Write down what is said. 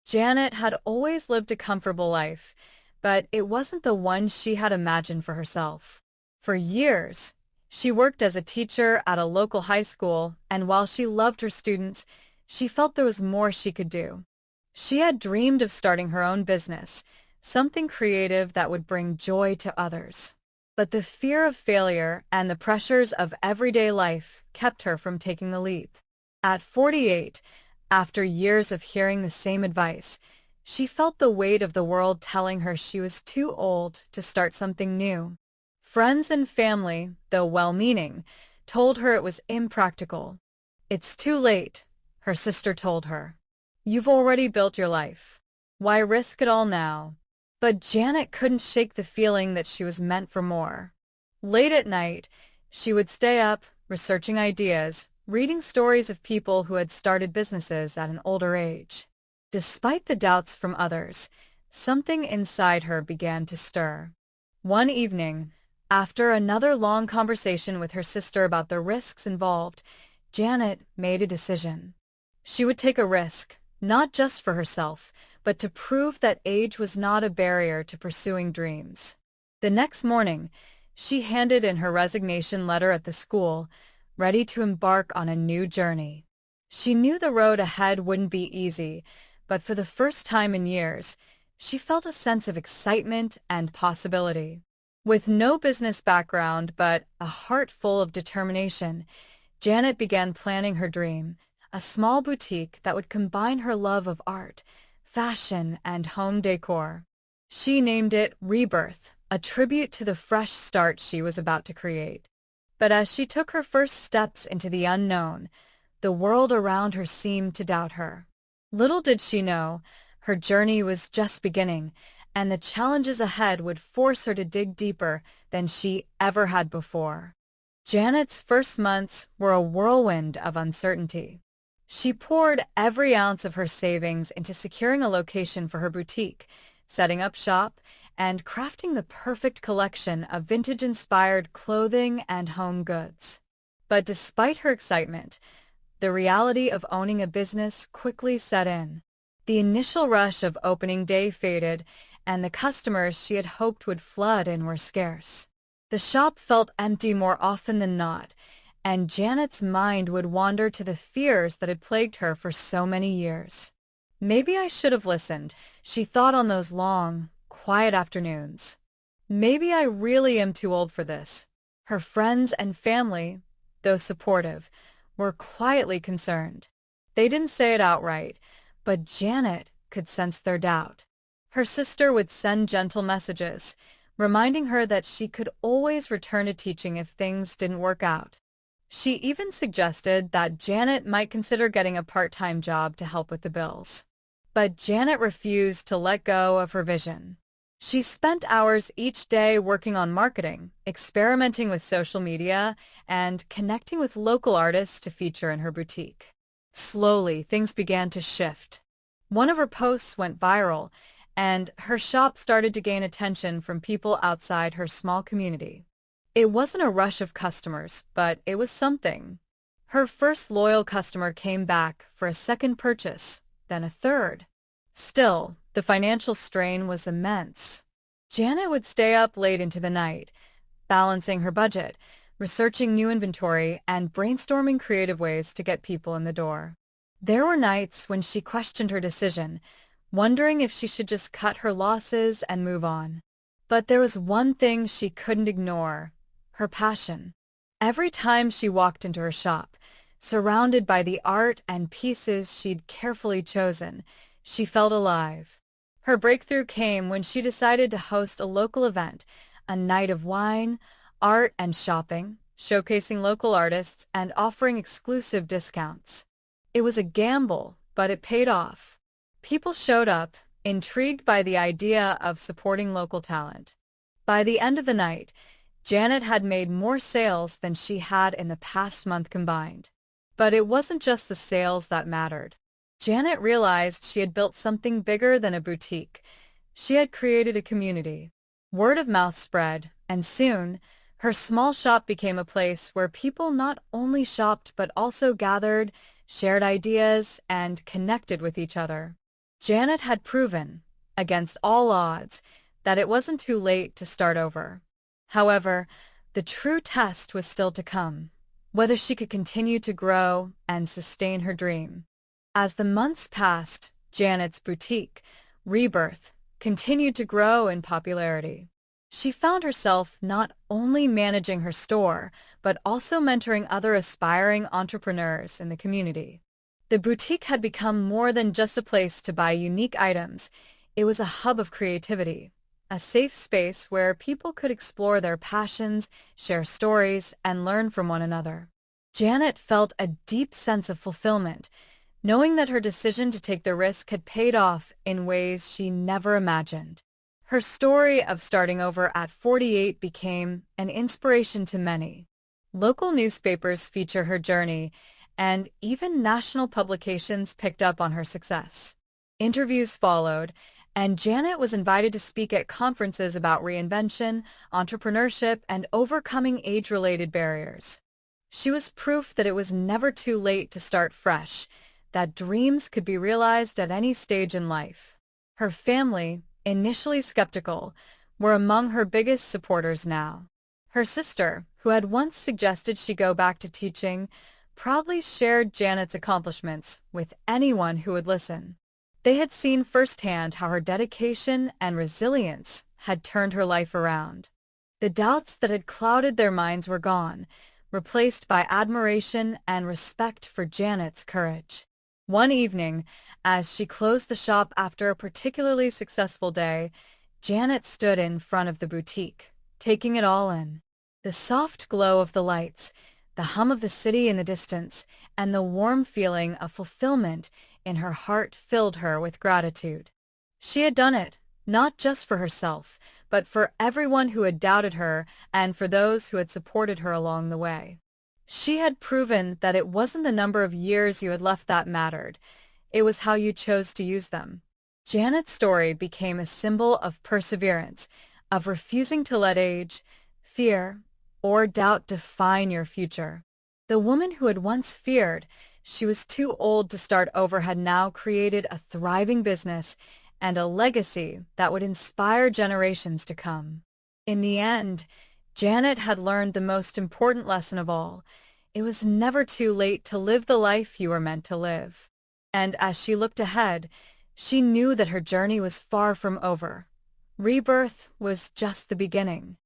Janet had always lived a comfortable life, but it wasn't the one she had imagined for herself. For years, she worked as a teacher at a local high school, and while she loved her students, she felt there was more she could do. She had dreamed of starting her own business, something creative that would bring joy to others. But the fear of failure and the pressures of everyday life kept her from taking the leap. At 48, after years of hearing the same advice, she felt the weight of the world telling her she was too old to start something new. Friends and family, though well-meaning, told her it was impractical. "It's too late," her sister told her. "You've already built your life. Why risk it all now?" But Janet couldn't shake the feeling that she was meant for more. Late at night, she would stay up, researching ideas, reading stories of people who had started businesses at an older age. Despite the doubts from others, something inside her began to stir. One evening, after another long conversation with her sister about the risks involved, Janet made a decision. She would take a risk, not just for herself, but to prove that age was not a barrier to pursuing dreams. The next morning, she handed in her resignation letter at the school, ready to embark on a new journey. She knew the road ahead wouldn't be easy, but for the first time in years, she felt a sense of excitement and possibility. With no business background but a heart full of determination, Janet began planning her dream, a small boutique that would combine her love of art, fashion, and home decor. She named it Rebirth, a tribute to the fresh start she was about to create. But as she took her first steps into the unknown, the world around her seemed to doubt her. Little did she know, her journey was just beginning, and the challenges ahead would force her to dig deeper than she ever had before. Janet's first months were a whirlwind of uncertainty. She poured every ounce of her savings into securing a location for her boutique, setting up shop, and crafting the perfect collection of vintage-inspired clothing and home goods. But despite her excitement, the reality of owning a business quickly set in. The initial rush of opening day faded, and the customers she had hoped would flood in were scarce. The shop felt empty more often than not, and Janet's mind would wander to the fears that had plagued her for so many years. Maybe I should have listened, she thought on those long, quiet afternoons. Maybe I really am too old for this. Her friends and family, though supportive, were quietly concerned. They didn't say it outright, but Janet could sense their doubt. Her sister would send gentle messages, reminding her that she could always return to teaching if things didn't work out. She even suggested that Janet might consider getting a part-time job to help with the bills. But Janet refused to let go of her vision. She spent hours each day working on marketing, experimenting with social media, and connecting with local artists to feature in her boutique. Slowly, things began to shift. One of her posts went viral, and her shop started to gain attention from people outside her small community. It wasn't a rush of customers, but it was something. Her first loyal customer came back for a second purchase, then a third. Still, the financial strain was immense. Janet would stay up late into the night, balancing her budget, researching new inventory, and brainstorming creative ways to get people in the door. There were nights when she questioned her decision, wondering if she should just cut her losses and move on. But there was one thing she couldn't ignore: her passion. Every time she walked into her shop, surrounded by the art and pieces she'd carefully chosen, she felt alive. Her breakthrough came when she decided to host a local event, a night of wine, art, and shopping, showcasing local artists and offering exclusive discounts. It was a gamble, but it paid off. People showed up, intrigued by the idea of supporting local talent. By the end of the night, Janet had made more sales than she had in the past month combined. But it wasn't just the sales that mattered. Janet realized she had built something bigger than a boutique. She had created a community. Word of mouth spread, and soon, her small shop became a place where people not only shopped but also gathered, shared ideas, and connected with each other. Janet had proven, against all odds, that it wasn't too late to start over. However, the true test was still to come, whether she could continue to grow and sustain her dream. As the months passed, Janet's boutique, Rebirth, continued to grow in popularity. She found herself not only managing her store, but also mentoring other aspiring entrepreneurs in the community. The boutique had become more than just a place to buy unique items. It was a hub of creativity, a safe space where people could explore their passions, share stories, and learn from one another. Janet felt a deep sense of fulfillment, knowing that her decision to take the risk had paid off in ways she never imagined. Her story of starting over at 48 became an inspiration to many. Local newspapers feature her journey, and even national publications picked up on her success. Interviews followed, and Janet was invited to speak at conferences about reinvention, entrepreneurship, and overcoming age-related barriers. She was proof that it was never too late to start fresh, that dreams could be realized at any stage in life. Her family, initially skeptical, were among her biggest supporters now. Her sister, who had once suggested she go back to teaching, proudly shared Janet's accomplishments with anyone who would listen. They had seen firsthand how her dedication and resilience had turned her life around. The doubts that had clouded their minds were gone, replaced by admiration and respect for Janet's courage. One evening, as she closed the shop after a particularly successful day, Janet stood in front of the boutique, taking it all in. The soft glow of the lights, the hum of the city in the distance, and the warm feeling of fulfillment in her heart filled her with gratitude. She had done it, not just for herself, but for everyone who had doubted her and for those who had supported her along the way. She had proven that it wasn't the number of years you had left that mattered. It was how you chose to use them. Janet's story became a symbol of perseverance, of refusing to let age, fear, or doubt define your future. The woman who had once feared she was too old to start over had now created a thriving business and a legacy that would inspire generations to come. In the end, Janet had learned the most important lesson of all. It was never too late to live the life you were meant to live. And as she looked ahead, she knew that her journey was far from over. Rebirth was just the beginning.